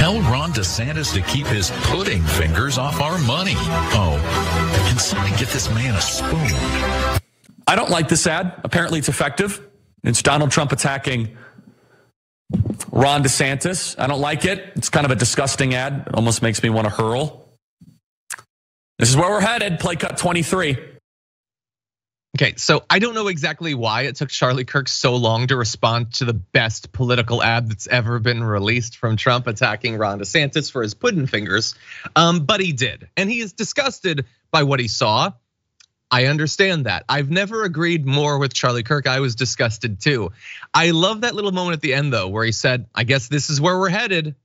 Tell Ron DeSantis to keep his pudding fingers off our money. Oh, can somebody get this man a spoon? I don't like this ad. Apparently it's effective. It's Donald Trump attacking Ron DeSantis. I don't like it. It's kind of a disgusting ad. It almost makes me want to hurl. This is where we're headed. Play cut 23. Okay, so I don't know exactly why it took Charlie Kirk so long to respond to the best political ad that's ever been released from Trump attacking Ron DeSantis for his pudding fingers, but he did. And he is disgusted by what he saw. I understand that. I've never agreed more with Charlie Kirk. I was disgusted too. I love that little moment at the end though, where he said, I guess this is where we're headed.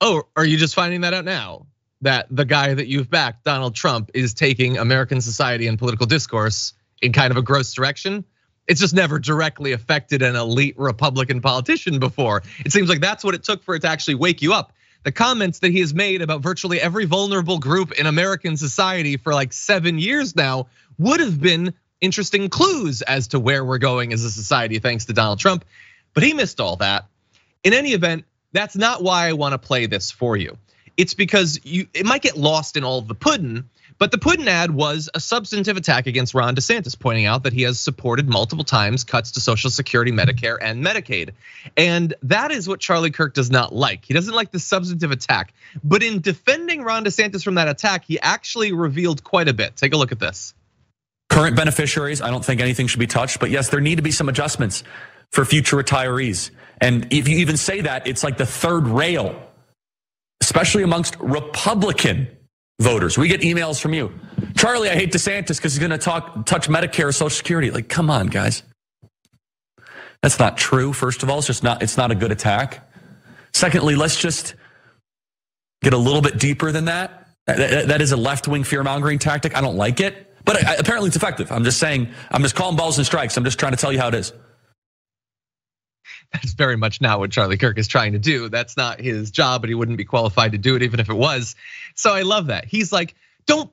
Oh, are you just finding that out now? That the guy that you've backed, Donald Trump, is taking American society and political discourse in kind of a gross direction. It's just never directly affected an elite Republican politician before. It seems like that's what it took for it to actually wake you up. The comments that he has made about virtually every vulnerable group in American society for like 7 years now would have been interesting clues as to where we're going as a society thanks to Donald Trump, but he missed all that. In any event, that's not why I want to play this for you. It's because it might get lost in all of the pudding, but the pudding ad was a substantive attack against Ron DeSantis, pointing out that he has supported multiple times cuts to Social Security, Medicare, and Medicaid. And that is what Charlie Kirk does not like. He doesn't like the substantive attack. But in defending Ron DeSantis from that attack, he actually revealed quite a bit. Take a look at this. Current beneficiaries, I don't think anything should be touched, but yes, there need to be some adjustments for future retirees. And if you even say that, it's like the third rail, especially amongst Republican voters. We get emails from you. Charlie, I hate DeSantis because he's gonna touch Medicare or Social Security. Like, come on, guys. That's not true, first of all. It's not a good attack. Secondly, let's just get a little bit deeper than that. That is a left-wing fear-mongering tactic. I don't like it, but apparently it's effective. I'm just saying, I'm just calling balls and strikes. I'm just trying to tell you how it is. That's very much not what Charlie Kirk is trying to do. That's not his job, but he wouldn't be qualified to do it even if it was. So I love that. He's like, don't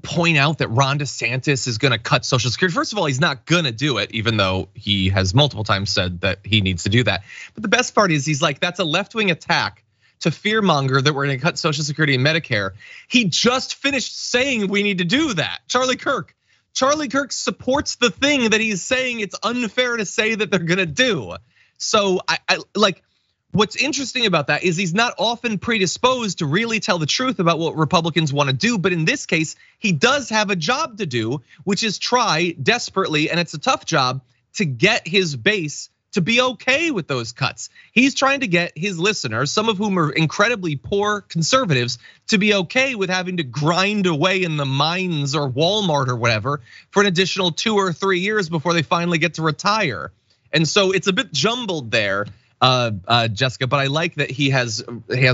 point out that Ron DeSantis is gonna cut Social Security. First of all, he's not gonna do it, even though he has multiple times said that he needs to do that. But the best part is he's like, that's a left-wing attack to fearmonger that we're gonna cut Social Security and Medicare. He just finished saying we need to do that. Charlie Kirk supports the thing that he's saying it's unfair to say that they're gonna do. So I like, what's interesting about that is he's not often predisposed to really tell the truth about what Republicans want to do. But in this case, he does have a job to do, which is try desperately, and it's a tough job, to get his base to be okay with those cuts. He's trying to get his listeners, some of whom are incredibly poor conservatives, to be okay with having to grind away in the mines or Walmart or whatever for an additional 2 or 3 years before they finally get to retire. And so it's a bit jumbled there, Jessica, but I like that he has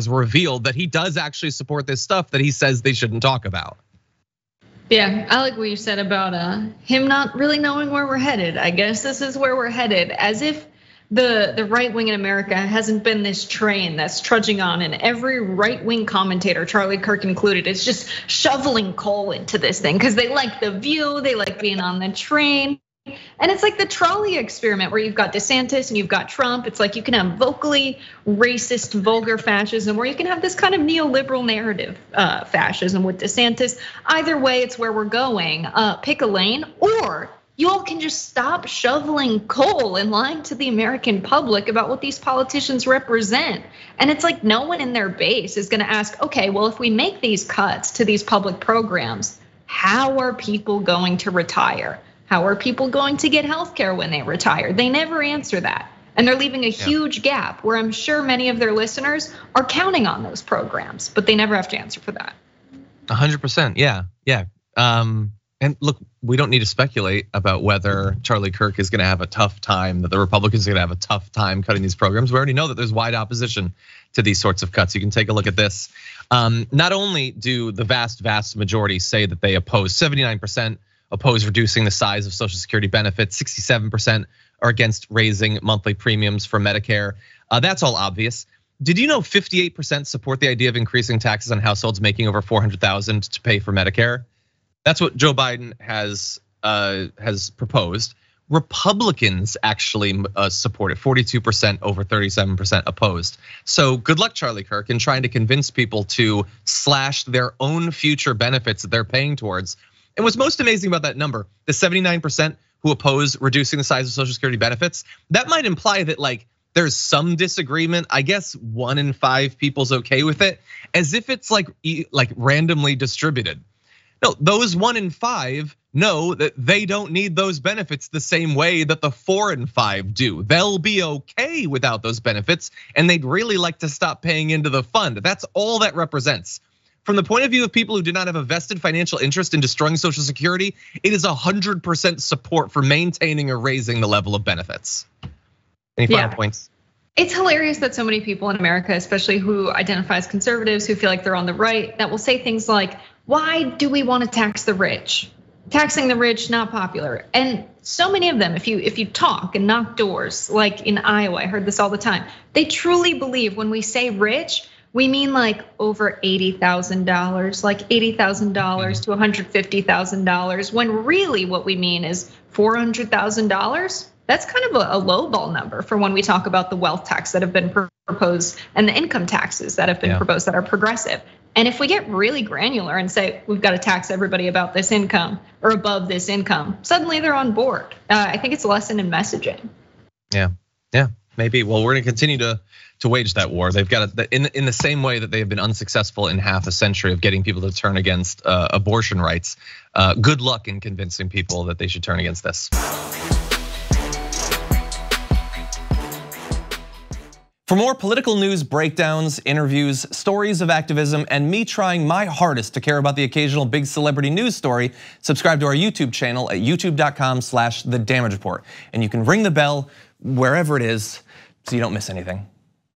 revealed that he does actually support this stuff that he says they shouldn't talk about. Yeah, I like what you said about him not really knowing where we're headed. I guess this is where we're headed, as if the right wing in America hasn't been this train that's trudging on, and every right wing commentator, Charlie Kirk included, is just shoveling coal into this thing because they like the view, they like being on the train. And it's like the trolley experiment where you've got DeSantis and you've got Trump. It's like you can have vocally racist, vulgar fascism, or you can have this kind of neoliberal narrative fascism with DeSantis. Either way, it's where we're going. Pick a lane, or you all can just stop shoveling coal and lying to the American public about what these politicians represent. And it's like no one in their base is gonna ask, okay, well, if we make these cuts to these public programs, how are people going to retire? How are people going to get healthcare when they retire? They never answer that. And they're leaving a huge gap where I'm sure many of their listeners are counting on those programs, but they never have to answer for that. 100%, yeah. And look, we don't need to speculate about whether Charlie Kirk is gonna have a tough time, that the Republicans are gonna have a tough time cutting these programs. We already know that there's wide opposition to these sorts of cuts. You can take a look at this. Not only do the vast majority say that they oppose, 79% oppose reducing the size of Social Security benefits, 67% are against raising monthly premiums for Medicare. That's all obvious. Did you know 58% support the idea of increasing taxes on households making over $400,000 to pay for Medicare? That's what Joe Biden has proposed. Republicans actually support it, 42% over 37% opposed. So good luck, Charlie Kirk, in trying to convince people to slash their own future benefits that they're paying towards. And what's most amazing about that number, the 79% who oppose reducing the size of Social Security benefits, that might imply that like there's some disagreement. I guess 1 in 5 people's okay with it, as if it's like randomly distributed. No, those 1 in 5 know that they don't need those benefits the same way that the 4 in 5 do. They'll be okay without those benefits, and they'd really like to stop paying into the fund. That's all that represents. From the point of view of people who do not have a vested financial interest in destroying Social Security, it is 100% support for maintaining or raising the level of benefits. Any final points? It's hilarious that so many people in America, especially who identify as conservatives, who feel like they're on the right, that will say things like, why do we want to tax the rich? Taxing the rich, not popular. And so many of them, if you talk and knock doors, like in Iowa, I heard this all the time. They truly believe when we say rich, we mean like over $80,000, like $80,000 to $150,000, when really what we mean is $400,000. That's kind of a lowball number for when we talk about the wealth tax that have been proposed and the income taxes that have been proposed that are progressive. And if we get really granular and say we've got to tax everybody about this income or above this income, suddenly they're on board. I think it's a lesson in messaging. Yeah, maybe. Well, we're gonna continue to wage that war. They've got to, in the same way that they have been unsuccessful in half a century of getting people to turn against abortion rights. Good luck in convincing people that they should turn against this. For more political news breakdowns, interviews, stories of activism, and me trying my hardest to care about the occasional big celebrity news story, subscribe to our YouTube channel at youtube.com/The Damage Report. And you can ring the bell wherever it is so you don't miss anything.